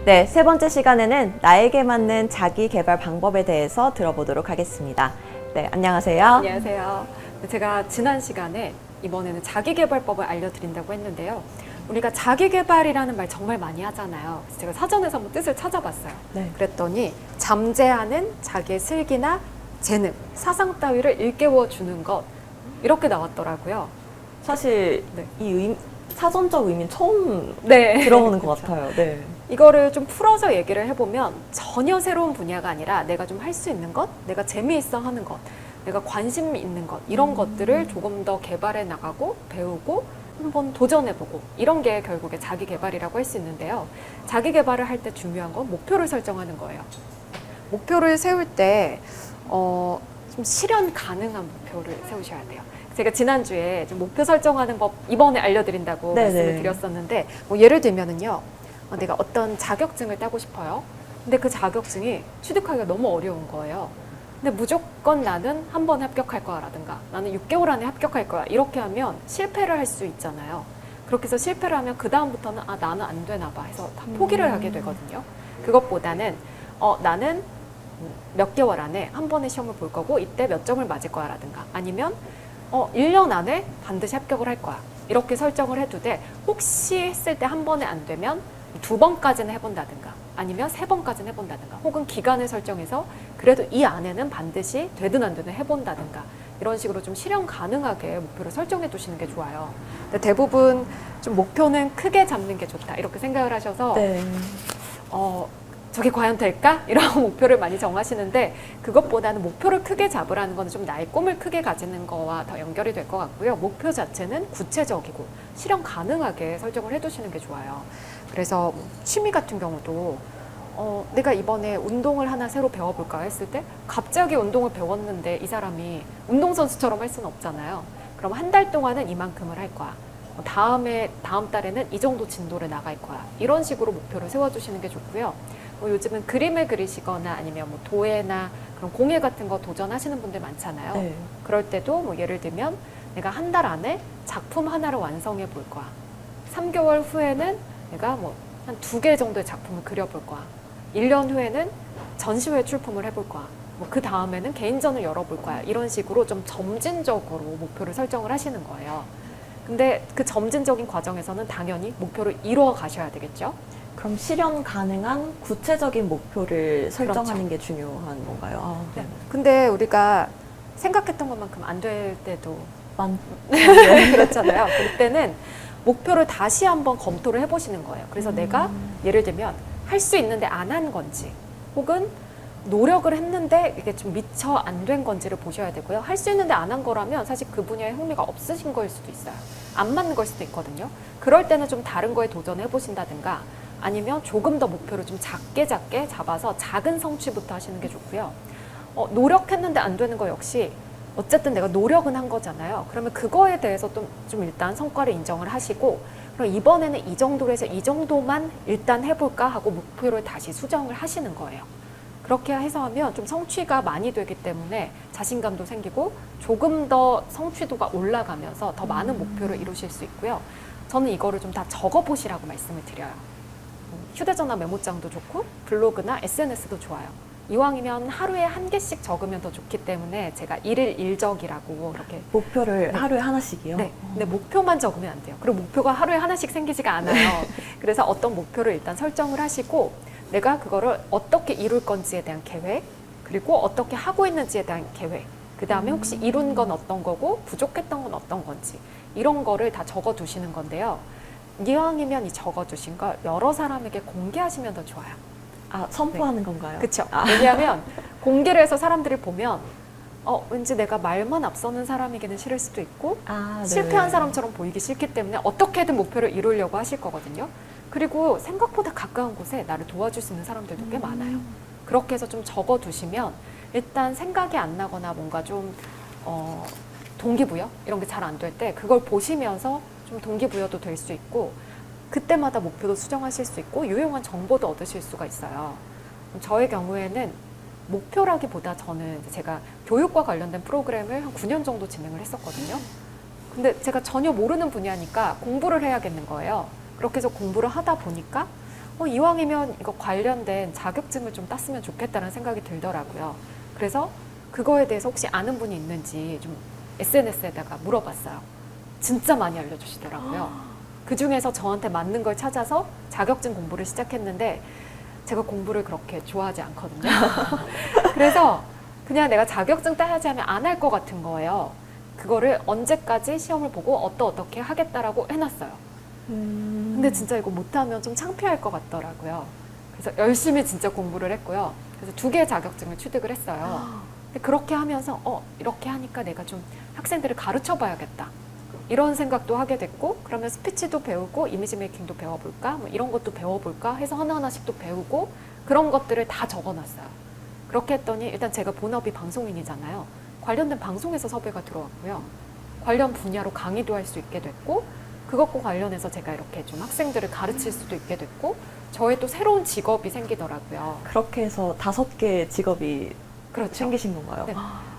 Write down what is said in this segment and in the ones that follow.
네, 세 번째 시간에는 나에게 맞는 자기 개발 방법에 대해서 들어보도록 하겠습니다. 네, 안녕하세요. 안녕하세요. 제가 지난 시간에 이번에는 자기계발법을 알려드린다고 했는데요. 우리가 자기계발이라는 말 정말 많이 하잖아요. 그래서 제가 사전에서 한번 뜻을 찾아봤어요. 네. 그랬더니 잠재하는 자기의 슬기나 재능, 사상 따위를 일깨워 주는 것 이렇게 나왔더라고요. 사실 네. 이 사전적 의미는 처음 네. 들어보는 것 같아요. 네. 이거를 좀 풀어서 얘기를 해보면 전혀 새로운 분야가 아니라 내가 좀 할 수 있는 것, 내가 재미있어 하는 것, 내가 관심 있는 것 이런 것들을 조금 더 개발해 나가고 배우고 한번 도전해보고 이런 게 결국에 자기 개발이라고 할 수 있는데요. 자기 개발을 할 때 중요한 건 목표를 설정하는 거예요. 목표를 세울 때 좀 실현 가능한 목표를 세우셔야 돼요. 제가 지난주에 좀 목표 설정하는 법 이번에 알려드린다고 네네. 말씀을 드렸었는데 뭐 예를 들면은요. 내가 어떤 자격증을 따고 싶어요. 근데 그 자격증이 취득하기가 너무 어려운 거예요. 근데 무조건 나는 한 번에 합격할 거라든가 나는 6개월 안에 합격할 거야. 이렇게 하면 실패를 할 수 있잖아요. 그렇게 해서 실패를 하면 그 다음부터는 나는 안 되나 봐 해서 다 포기를 하게 되거든요. 그것보다는 나는 몇 개월 안에 한 번의 시험을 볼 거고 이때 몇 점을 맞을 거야라든가 아니면 1년 안에 반드시 합격을 할 거야. 이렇게 설정을 해두되 혹시 했을 때 한 번에 안 되면 2번까지는 해본다든가 아니면 3번까지는 해본다든가 혹은 기간을 설정해서 그래도 이 안에는 반드시 되든 안 되든 해본다든가 이런 식으로 좀 실현 가능하게 목표를 설정해 두시는 게 좋아요. 근데 대부분 좀 목표는 크게 잡는 게 좋다 이렇게 생각을 하셔서 네. 저게 과연 될까? 이런 목표를 많이 정하시는데 그것보다는 목표를 크게 잡으라는 건 좀 나의 꿈을 크게 가지는 거와 더 연결이 될 것 같고요. 목표 자체는 구체적이고 실현 가능하게 설정을 해두시는 게 좋아요. 그래서 취미 같은 경우도 내가 이번에 운동을 하나 새로 배워볼까 했을 때 갑자기 운동을 배웠는데 이 사람이 운동선수처럼 할 수는 없잖아요. 그럼 한 달 동안은 이만큼을 할 거야. 다음 달에는 이 정도 진도를 나갈 거야. 이런 식으로 목표를 세워주시는 게 좋고요. 요즘은 그림을 그리시거나 아니면 뭐 도예나 그런 공예 같은 거 도전하시는 분들 많잖아요. 네. 그럴 때도 뭐 예를 들면 내가 한 달 안에 작품 하나를 완성해 볼 거야. 3개월 후에는 내가 뭐 한 2개 정도의 작품을 그려볼 거야. 1년 후에는 전시회 출품을 해볼 거야. 뭐 그 다음에는 개인전을 열어볼 거야. 이런 식으로 좀 점진적으로 목표를 설정을 하시는 거예요. 근데 그 점진적인 과정에서는 당연히 목표를 이루어 가셔야 되겠죠. 그럼 실현 가능한 구체적인 목표를 설정하는 그렇죠. 게 중요한 건가요? 네. 근데 우리가 생각했던 것만큼 안 될 때도 네. 그렇잖아요. 그때는 목표를 다시 한번 검토를 해보시는 거예요. 그래서 내가 예를 들면 할 수 있는데 안 한 건지 혹은 노력을 했는데 이게 좀 미처 안 된 건지를 보셔야 되고요. 할 수 있는데 안 한 거라면 사실 그 분야에 흥미가 없으신 거일 수도 있어요. 안 맞는 걸 수도 있거든요. 그럴 때는 좀 다른 거에 도전해 보신다든가 아니면 조금 더 목표를 좀 작게 잡아서 작은 성취부터 하시는 게 좋고요. 노력했는데 안 되는 거 역시 어쨌든 내가 노력은 한 거잖아요. 그러면 그거에 대해서 좀 일단 성과를 인정을 하시고 그럼 이번에는 이 정도로 해서 이 정도만 일단 해볼까 하고 목표를 다시 수정을 하시는 거예요. 그렇게 해서 하면 좀 성취가 많이 되기 때문에 자신감도 생기고 조금 더 성취도가 올라가면서 더 많은 목표를 이루실 수 있고요. 저는 이거를 좀 다 적어보시라고 말씀을 드려요. 휴대전화 메모장도 좋고 블로그나 SNS도 좋아요. 이왕이면 하루에 1개씩 적으면 더 좋기 때문에 제가 일일 일적이라고 이렇게 목표를 하루에 하나씩이요? 네. 근데 목표만 적으면 안 돼요. 그리고 목표가 하루에 하나씩 생기지가 않아요. 그래서 어떤 목표를 일단 설정을 하시고 내가 그거를 어떻게 이룰 건지에 대한 계획 그리고 어떻게 하고 있는지에 대한 계획 그 다음에 혹시 이룬 건 어떤 거고 부족했던 건 어떤 건지 이런 거를 다 적어 두시는 건데요. 이왕이면 이 적어 두신 걸 여러 사람에게 공개하시면 더 좋아요. 선포하는 건가요? 그렇죠. 왜냐하면 공개를 해서 사람들이 보면 왠지 내가 말만 앞서는 사람에게는 싫을 수도 있고 네. 실패한 사람처럼 보이기 싫기 때문에 어떻게든 목표를 이루려고 하실 거거든요. 그리고 생각보다 가까운 곳에 나를 도와줄 수 있는 사람들도 꽤 많아요. 그렇게 해서 좀 적어두시면 일단 생각이 안 나거나 뭔가 좀 동기부여 이런 게 잘 안 될 때 그걸 보시면서 좀 동기부여도 될 수 있고 그때마다 목표도 수정하실 수 있고 유용한 정보도 얻으실 수가 있어요. 저의 경우에는 목표라기보다 저는 제가 교육과 관련된 프로그램을 한 9년 정도 진행을 했었거든요. 근데 제가 전혀 모르는 분야니까 공부를 해야겠는 거예요. 그렇게 해서 공부를 하다 보니까 이왕이면 이거 관련된 자격증을 좀 땄으면 좋겠다는 생각이 들더라고요. 그래서 그거에 대해서 혹시 아는 분이 있는지 좀 SNS에다가 물어봤어요. 진짜 많이 알려주시더라고요. 그 중에서 저한테 맞는 걸 찾아서 자격증 공부를 시작했는데 제가 공부를 그렇게 좋아하지 않거든요. 그래서 그냥 내가 자격증 따야지 하면 안 할 것 같은 거예요. 그거를 언제까지 시험을 보고 어떻게 하겠다라고 해놨어요. 근데 진짜 이거 못하면 좀 창피할 것 같더라고요. 그래서 열심히 진짜 공부를 했고요. 그래서 2개의 자격증을 취득을 했어요. 근데 그렇게 하면서 이렇게 하니까 내가 좀 학생들을 가르쳐 봐야겠다. 이런 생각도 하게 됐고, 그러면 스피치도 배우고 이미지 메이킹도 배워볼까? 뭐 이런 것도 배워볼까? 해서 하나하나씩 또 배우고 그런 것들을 다 적어놨어요. 그렇게 했더니 일단 제가 본업이 방송인이잖아요. 관련된 방송에서 섭외가 들어왔고요. 관련 분야로 강의도 할 수 있게 됐고, 그것과 관련해서 제가 이렇게 좀 학생들을 가르칠 수도 있게 됐고, 저의 또 새로운 직업이 생기더라고요. 그렇게 해서 5개의 직업이 그렇죠. 생기신 건가요? 네.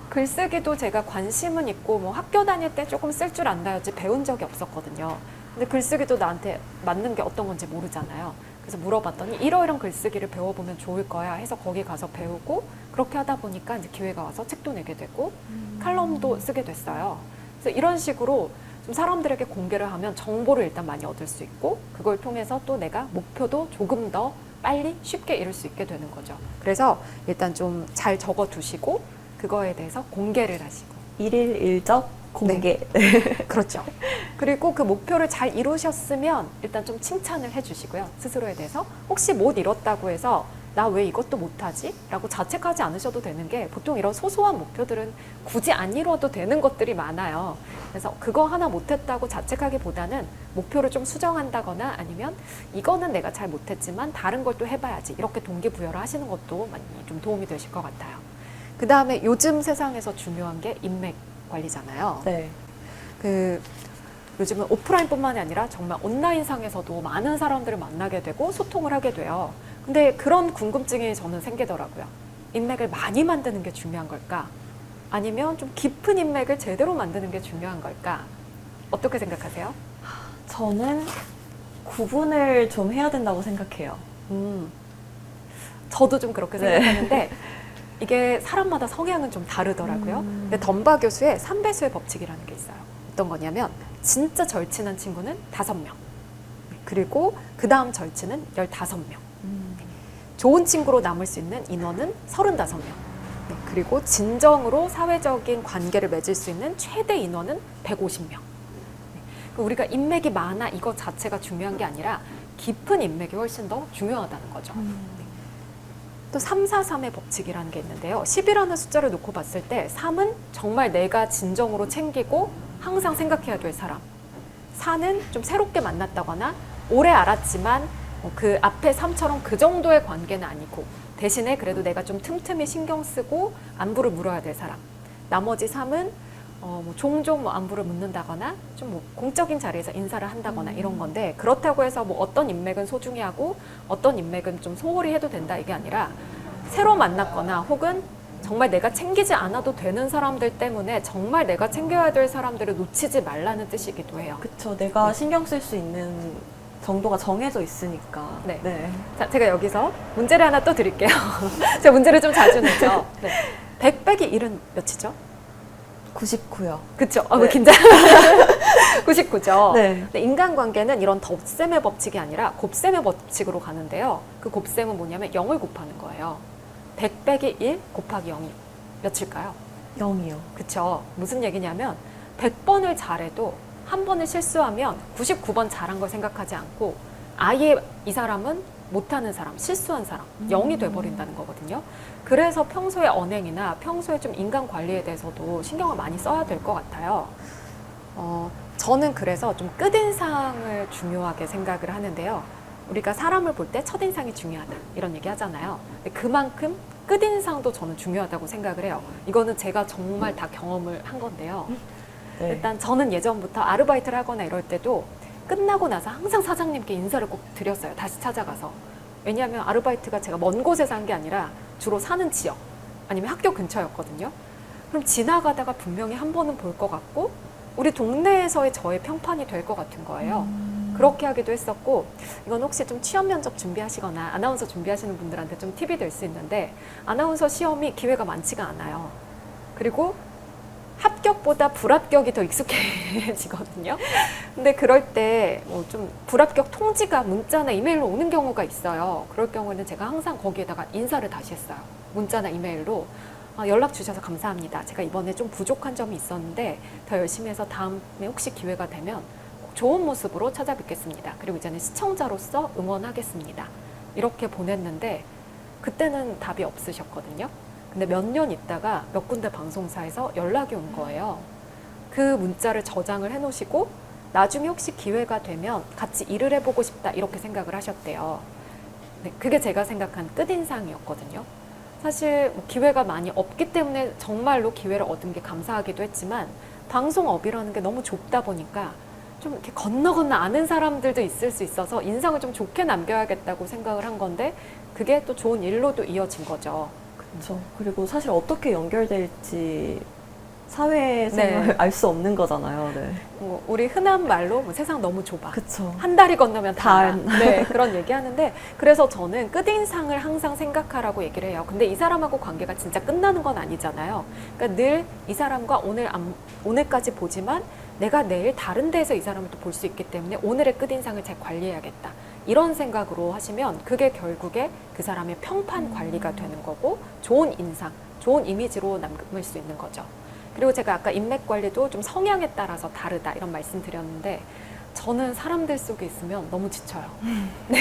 글쓰기도 제가 관심은 있고 뭐 학교 다닐 때 조금 쓸 줄 안다였지 배운 적이 없었거든요. 근데 글쓰기도 나한테 맞는 게 어떤 건지 모르잖아요. 그래서 물어봤더니 이러이런 글쓰기를 배워보면 좋을 거야 해서 거기 가서 배우고, 그렇게 하다 보니까 이제 기회가 와서 책도 내게 되고 칼럼도 쓰게 됐어요. 그래서 이런 식으로 좀 사람들에게 공개를 하면 정보를 일단 많이 얻을 수 있고, 그걸 통해서 또 내가 목표도 조금 더 빨리 쉽게 이룰 수 있게 되는 거죠. 그래서 일단 좀 잘 적어 두시고 그거에 대해서 공개를 하시고. 일일 일적 공개. 그렇죠. 그리고 그 목표를 잘 이루셨으면 일단 좀 칭찬을 해주시고요. 스스로에 대해서. 혹시 못 이뤘다고 해서 나 왜 이것도 못하지? 라고 자책하지 않으셔도 되는 게, 보통 이런 소소한 목표들은 굳이 안 이루어도 되는 것들이 많아요. 그래서 그거 하나 못했다고 자책하기보다는 목표를 좀 수정한다거나, 아니면 이거는 내가 잘 못했지만 다른 걸 또 해봐야지, 이렇게 동기부여를 하시는 것도 많이 좀 도움이 되실 것 같아요. 그 다음에 요즘 세상에서 중요한 게 인맥 관리잖아요. 네. 요즘은 오프라인뿐만이 아니라 정말 온라인상에서도 많은 사람들을 만나게 되고 소통을 하게 돼요. 근데 그런 궁금증이 저는 생기더라고요. 인맥을 많이 만드는 게 중요한 걸까? 아니면 좀 깊은 인맥을 제대로 만드는 게 중요한 걸까? 어떻게 생각하세요? 저는 구분을 좀 해야 된다고 생각해요. 저도 좀 그렇게 네. 생각하는데 이게 사람마다 성향은 좀 다르더라고요. 근데 덤바 교수의 3배수의 법칙이라는 게 있어요. 어떤 거냐면 진짜 절친한 친구는 5명. 그리고 그 다음 절친은 15명. 좋은 친구로 남을 수 있는 인원은 35명. 그리고 진정으로 사회적인 관계를 맺을 수 있는 최대 인원은 150명. 우리가 인맥이 많아 이거 자체가 중요한 게 아니라 깊은 인맥이 훨씬 더 중요하다는 거죠. 또 343의 법칙이라는 게 있는데요. 10이라는 숫자를 놓고 봤을 때 3은 정말 내가 진정으로 챙기고 항상 생각해야 될 사람. 4는 좀 새롭게 만났다거나 오래 알았지만 그 앞에 3처럼 그 정도의 관계는 아니고 대신에 그래도 내가 좀 틈틈이 신경 쓰고 안부를 물어야 될 사람. 나머지 3은 종종 안부를 묻는다거나 좀 공적인 자리에서 인사를 한다거나 이런 건데, 그렇다고 해서 어떤 인맥은 소중히 하고 어떤 인맥은 좀 소홀히 해도 된다 이게 아니라, 새로 만났거나 혹은 정말 내가 챙기지 않아도 되는 사람들 때문에 정말 내가 챙겨야 될 사람들을 놓치지 말라는 뜻이기도 해요. 그쵸. 내가 신경 쓸 수 있는 정도가 정해져 있으니까. 네. 자, 제가 여기서 문제를 하나 또 드릴게요. 제가 문제를 좀 자주 내죠. 100 빼기 1은 몇이죠? 99요. 그쵸? 네. 긴장. 99죠. 네. 근데 인간관계는 이런 덧셈의 법칙이 아니라 곱셈의 법칙으로 가는데요. 그 곱셈은 뭐냐면 0을 곱하는 거예요. 100 빼기 1 곱하기 0이 몇일까요? 0이요. 그쵸? 무슨 얘기냐면 100번을 잘해도 한 번을 실수하면 99번 잘한 걸 생각하지 않고 아예 이 사람은 못하는 사람, 실수한 사람, 0이 돼버린다는 거거든요. 그래서 평소에 언행이나 평소에 좀 인간 관리에 대해서도 신경을 많이 써야 될 것 같아요. 저는 그래서 좀 끝인상을 중요하게 생각을 하는데요. 우리가 사람을 볼 때 첫인상이 중요하다 이런 얘기 하잖아요. 근데 그만큼 끝인상도 저는 중요하다고 생각을 해요. 이거는 제가 정말 다 경험을 한 건데요. 네. 일단 저는 예전부터 아르바이트를 하거나 이럴 때도 끝나고 나서 항상 사장님께 인사를 꼭 드렸어요. 다시 찾아가서. 왜냐하면 아르바이트가 제가 먼 곳에서 한 게 아니라 주로 사는 지역 아니면 학교 근처였거든요. 그럼 지나가다가 분명히 한 번은 볼 것 같고 우리 동네에서의 저의 평판이 될 것 같은 거예요. 그렇게 하기도 했었고, 이건 혹시 좀 취업 면접 준비하시거나 아나운서 준비하시는 분들한테 좀 팁이 될 수 있는데, 아나운서 시험이 기회가 많지가 않아요. 그리고 합격보다 불합격이 더 익숙해지거든요. 근데 그럴 때 뭐 좀 불합격 통지가 문자나 이메일로 오는 경우가 있어요. 그럴 경우에는 제가 항상 거기에다가 인사를 다시 했어요. 문자나 이메일로. 연락 주셔서 감사합니다. 제가 이번에 좀 부족한 점이 있었는데 더 열심히 해서 다음에 혹시 기회가 되면 꼭 좋은 모습으로 찾아뵙겠습니다. 그리고 이제는 시청자로서 응원하겠습니다. 이렇게 보냈는데 그때는 답이 없으셨거든요. 근데 몇 년 있다가 몇 군데 방송사에서 연락이 온 거예요. 그 문자를 저장을 해놓으시고 나중에 혹시 기회가 되면 같이 일을 해보고 싶다 이렇게 생각을 하셨대요. 네, 그게 제가 생각한 끝인상이었거든요. 사실 뭐 기회가 많이 없기 때문에 정말로 기회를 얻은 게 감사하기도 했지만 방송업이라는 게 너무 좁다 보니까 좀 이렇게 건너 아는 사람들도 있을 수 있어서 인상을 좀 좋게 남겨야겠다고 생각을 한 건데 그게 또 좋은 일로도 이어진 거죠. 그렇죠. 그리고 사실 어떻게 연결될지 사회생활 네. 알 수 없는 거잖아요. 네. 뭐 우리 흔한 말로 뭐 세상 너무 좁아. 그렇죠. 한 다리 건너면 다 알아. 다 네, 그런 얘기 하는데 그래서 저는 끝인상을 항상 생각하라고 얘기를 해요. 근데 이 사람하고 관계가 진짜 끝나는 건 아니잖아요. 그러니까 늘 이 사람과 오늘까지 보지만 내가 내일 다른 데에서 이 사람을 또 볼 수 있기 때문에 오늘의 끝인상을 잘 관리해야겠다. 이런 생각으로 하시면 그게 결국에 그 사람의 평판 관리가 되는 거고 좋은 인상, 좋은 이미지로 남을 수 있는 거죠. 그리고 제가 아까 인맥 관리도 좀 성향에 따라서 다르다 이런 말씀 드렸는데 저는 사람들 속에 있으면 너무 지쳐요. 네.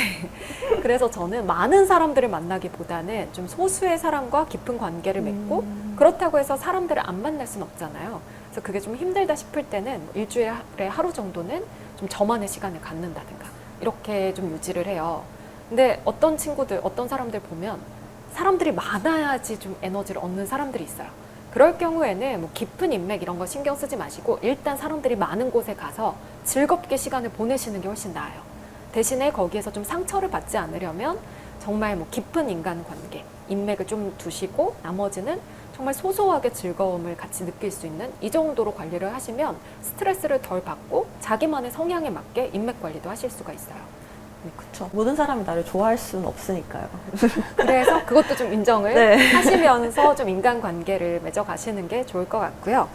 그래서 저는 많은 사람들을 만나기보다는 좀 소수의 사람과 깊은 관계를 맺고 그렇다고 해서 사람들을 안 만날 순 없잖아요. 그래서 그게 좀 힘들다 싶을 때는 일주일에 하루 정도는 좀 저만의 시간을 갖는다든가 이렇게 좀 유지를 해요. 근데 어떤 친구들, 어떤 사람들 보면 사람들이 많아야지 좀 에너지를 얻는 사람들이 있어요. 그럴 경우에는 뭐 깊은 인맥 이런 거 신경 쓰지 마시고 일단 사람들이 많은 곳에 가서 즐겁게 시간을 보내시는 게 훨씬 나아요. 대신에 거기에서 좀 상처를 받지 않으려면 정말 뭐 깊은 인간관계, 인맥을 좀 두시고 나머지는 정말 소소하게 즐거움을 같이 느낄 수 있는 이 정도로 관리를 하시면 스트레스를 덜 받고 자기만의 성향에 맞게 인맥 관리도 하실 수가 있어요. 그렇죠. 모든 사람이 나를 좋아할 수는 없으니까요. 그래서 그것도 좀 인정을 네. 하시면서 좀 인간관계를 맺어가시는 게 좋을 것 같고요.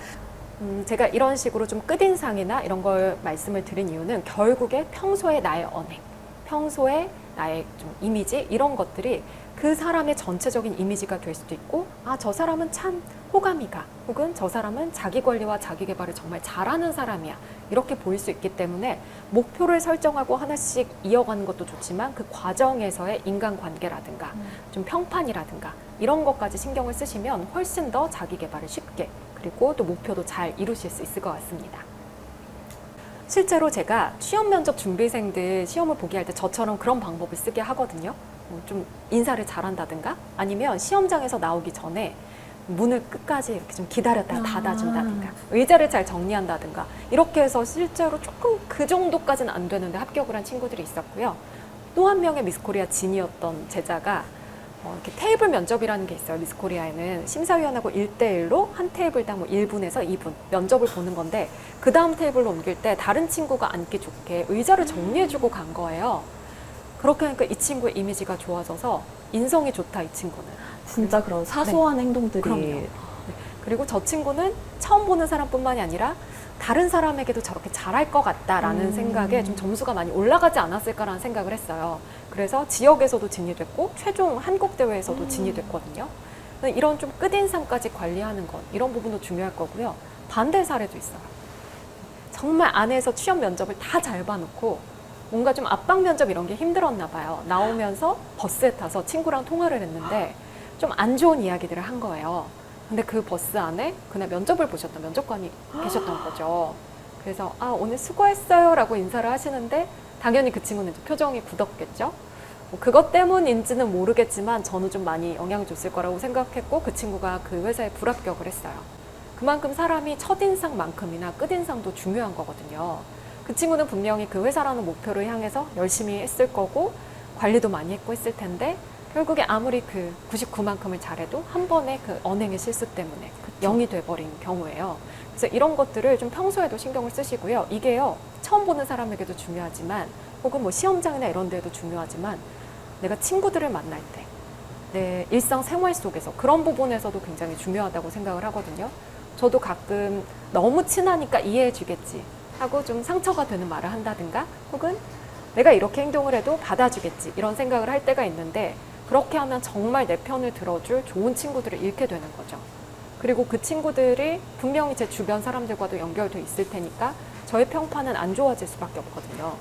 제가 이런 식으로 좀 끝인상이나 이런 걸 말씀을 드린 이유는 결국에 평소에 나의 언행, 평소에 나의 좀 이미지 이런 것들이 그 사람의 전체적인 이미지가 될 수도 있고 저 사람은 참 호감이가 혹은 저 사람은 자기 관리와 자기 개발을 정말 잘하는 사람이야 이렇게 보일 수 있기 때문에 목표를 설정하고 하나씩 이어가는 것도 좋지만 그 과정에서의 인간관계라든가 좀 평판이라든가 이런 것까지 신경을 쓰시면 훨씬 더 자기 개발을 쉽게 그리고 또 목표도 잘 이루실 수 있을 것 같습니다. 실제로 제가 취업 면접 준비생들 시험을 보게 할 때 저처럼 그런 방법을 쓰게 하거든요. 좀 인사를 잘한다든가 아니면 시험장에서 나오기 전에 문을 끝까지 이렇게 좀 기다렸다가 닫아준다든가 의자를 잘 정리한다든가 이렇게 해서 실제로 조금 그 정도까지는 안 되는데 합격을 한 친구들이 있었고요. 또 한 명의 미스코리아 진이었던 제자가 이렇게 테이블 면접이라는 게 있어요. 미스코리아에는 심사위원하고 1대1로 한 테이블당 뭐 1분에서 2분 면접을 보는 건데 그 다음 테이블로 옮길 때 다른 친구가 앉기 좋게 의자를 정리해주고 간 거예요. 그렇게 하니까 이 친구의 이미지가 좋아져서 인성이 좋다 이 친구는. 진짜 그런 사소한 행동들이 그럼요. 네. 그리고 저 친구는 처음 보는 사람뿐만이 아니라 다른 사람에게도 저렇게 잘할 것 같다라는 생각에 좀 점수가 많이 올라가지 않았을까라는 생각을 했어요. 그래서 지역에서도 진이 됐고 최종 한국대회에서도 진이 됐거든요. 이런 좀 끝인상까지 관리하는 것 이런 부분도 중요할 거고요. 반대 사례도 있어요. 정말 안에서 취업 면접을 다 잘 봐놓고 뭔가 좀 압박 면접 이런 게 힘들었나 봐요. 나오면서 버스에 타서 친구랑 통화를 했는데 좀 안 좋은 이야기들을 한 거예요. 근데 그 버스 안에 그날 면접을 보셨던 면접관이 계셨던 거죠. 그래서 오늘 수고했어요 라고 인사를 하시는데 당연히 그 친구는 표정이 굳었겠죠. 뭐 그것 때문인지는 모르겠지만 저는 좀 많이 영향을 줬을 거라고 생각했고 그 친구가 그 회사에 불합격을 했어요. 그만큼 사람이 첫인상만큼이나 끝인상도 중요한 거거든요. 그 친구는 분명히 그 회사라는 목표를 향해서 열심히 했을 거고 관리도 많이 했고 했을 텐데 결국에 아무리 그 99만큼을 잘해도 한 번의 그 언행의 실수 때문에 0이 돼버린 경우예요. 그래서 이런 것들을 좀 평소에도 신경을 쓰시고요. 이게요, 처음 보는 사람에게도 중요하지만, 혹은 뭐 시험장이나 이런 데도 중요하지만, 내가 친구들을 만날 때, 내 일상 생활 속에서 그런 부분에서도 굉장히 중요하다고 생각을 하거든요. 저도 가끔 너무 친하니까 이해해 주겠지 하고 좀 상처가 되는 말을 한다든가, 혹은 내가 이렇게 행동을 해도 받아주겠지 이런 생각을 할 때가 있는데, 그렇게 하면 정말 내 편을 들어줄 좋은 친구들을 잃게 되는 거죠. 그리고 그 친구들이 분명히 제 주변 사람들과도 연결돼 있을 테니까 저의 평판은 안 좋아질 수밖에 없거든요.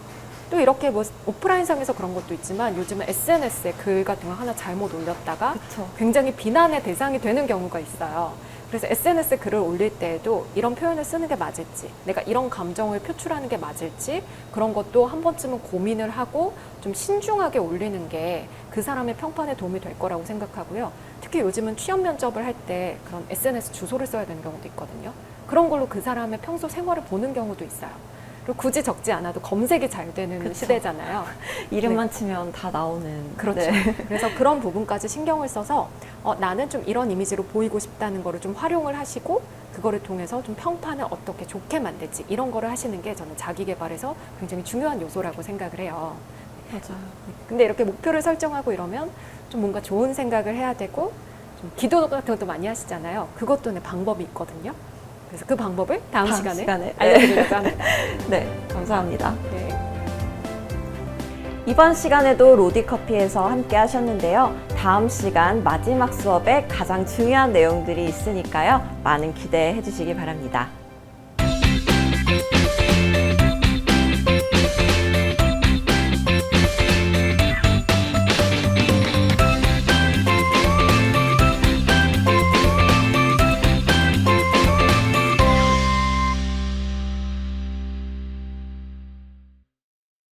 또 이렇게 뭐 오프라인상에서 그런 것도 있지만, 요즘은 SNS에 글 같은 거 하나 잘못 올렸다가 그쵸. 굉장히 비난의 대상이 되는 경우가 있어요. 그래서 SNS에 글을 올릴 때에도 이런 표현을 쓰는 게 맞을지, 내가 이런 감정을 표출하는 게 맞을지, 그런 것도 한 번쯤은 고민을 하고 좀 신중하게 올리는 게 그 사람의 평판에 도움이 될 거라고 생각하고요. 특히 요즘은 취업 면접을 할 때 그런 SNS 주소를 써야 되는 경우도 있거든요. 그런 걸로 그 사람의 평소 생활을 보는 경우도 있어요. 그리고 굳이 적지 않아도 검색이 잘 되는 그쵸. 시대잖아요. 이름만 치면 다 나오는. 그렇죠. 네. 그래서 그런 부분까지 신경을 써서 나는 좀 이런 이미지로 보이고 싶다는 거를 좀 활용을 하시고, 그거를 통해서 좀 평판을 어떻게 좋게 만들지, 이런 거를 하시는 게 저는 자기 개발에서 굉장히 중요한 요소라고 생각을 해요. 맞아요. 근데 이렇게 목표를 설정하고 이러면 좀 뭔가 좋은 생각을 해야 되고, 좀 기도 같은 것도 많이 하시잖아요. 그것도 내 방법이 있거든요. 그래서 그 방법을 다음 시간에 알려드리려고 합니다. 네, 감사합니다. 네. 이번 시간에도 로디커피에서 함께 하셨는데요. 다음 시간 마지막 수업에 가장 중요한 내용들이 있으니까요. 많은 기대해 주시기 바랍니다.